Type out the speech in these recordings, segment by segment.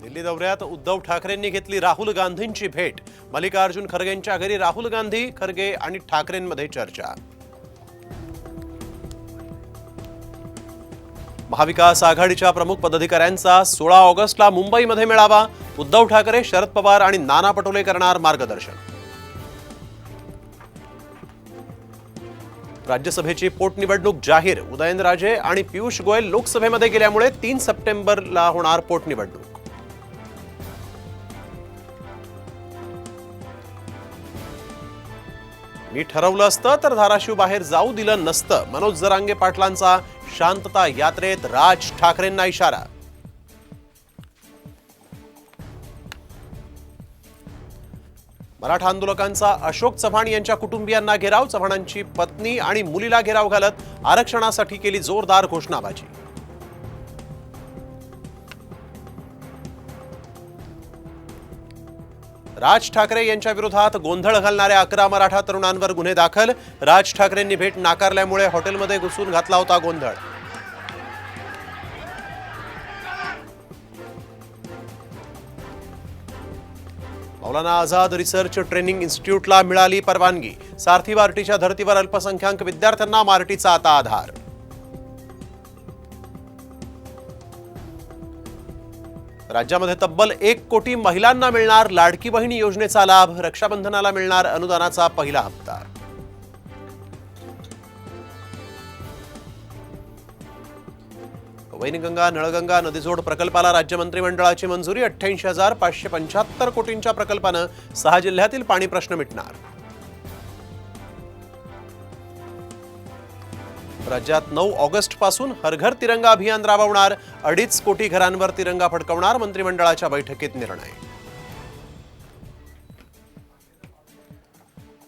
दिल्ली दौऱ्यात उद्धव ठाकरेंनी घेतली राहुल गांधींची भेट। मल्लिकार्जुन खरगेंच्या घरी राहुल गांधी, खरगे आणि ठाकरेंमध्ये चर्चा। महाविकास आघाडीच्या प्रमुख पदाधिकाऱ्यांचा 16 ऑगस्टला मुंबईमध्ये मेळावा। उद्धव ठाकरे, शरद पवार आणि नाना पटोले करणार मार्गदर्शन। राज्यसभेची पोटनिवडणूक जाहीर। उदयनराजे आणि पियुष गोयल लोकसभेमध्ये गेल्यामुळे 3 सप्टेंबरला होणार पोटनिवडणूक। मी ठरवलं असतं तर धाराशिव बाहेर जाऊ दिलं नसतं। मनोज जरांगे पाटलांचा शांतता यात्रेत राज ठाकरेंना इशारा। मराठा आंदोलकांचा अशोक चव्हाण यांच्या कुटुंबियांना घेराव। चव्हाणांची पत्नी आणि मुलीला घेराव घालत आरक्षणासाठी केली जोरदार घोषणाबाजी। राज ठाकरे यांच्या विरोधात गोंधळ घालणाऱ्या 11 मराठा तरुणांवर गुन्हे दाखल। राज ठाकरेंनी भेट नाकारल्यामुळे हॉटेलमध्ये घुसून घातला होता गोंधळ। मौलाना आझाद रिसर्च ट्रेनिंग इन्स्टिट्यूटला मिळाली परवानगी। सारथी मार्टीच्या धर्तीवर अल्पसंख्याक विद्यार्थ्यांना मार्टीचा आता आधार। राज्यामध्ये तब्बल 1 कोटी महिलांना मिळणार लाडकी बहीण योजनेचा लाभ। रक्षाबंधनाला मिळणार अनुदानाचा पहिला हप्ता। वैनगंगा नळगंगा नदीजोड प्रकल्पाला राज्य मंत्रिमंडळाची मंजुरी। 88,575 कोटींच्या प्रकल्पानं 6 जिल्ह्यातील पाणी प्रश्न मिटणार। राज्यात 9 ऑगस्ट पासून हर घर तिरंगा अभियान राबवणार। 2.5 कोटी घरांवर तिरंगा फडकवणार। मंत्रिमंडळाच्या बैठकीत निर्णय।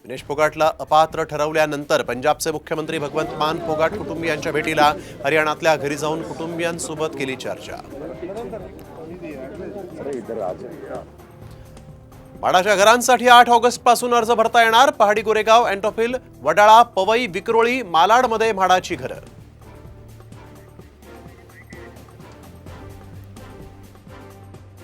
विनेश फोगाटला अपात्र ठरवल्यानंतर पंजाबचे मुख्यमंत्री भगवंत मान फोगाट कुटुंबियांच्या भेटीला हरियाणातल्या घरी जाऊन कुटुंबियांसोबत केली चर्चा। भाड्याच्या घरांसाठी 8 ऑगस्ट पासून अर्ज भरता येणार। पहाडी, गोरेगाव, एंटोफिल, वडाळा, पवई, विक्रोळी, मालाडमध्ये म्हाडाची घरं।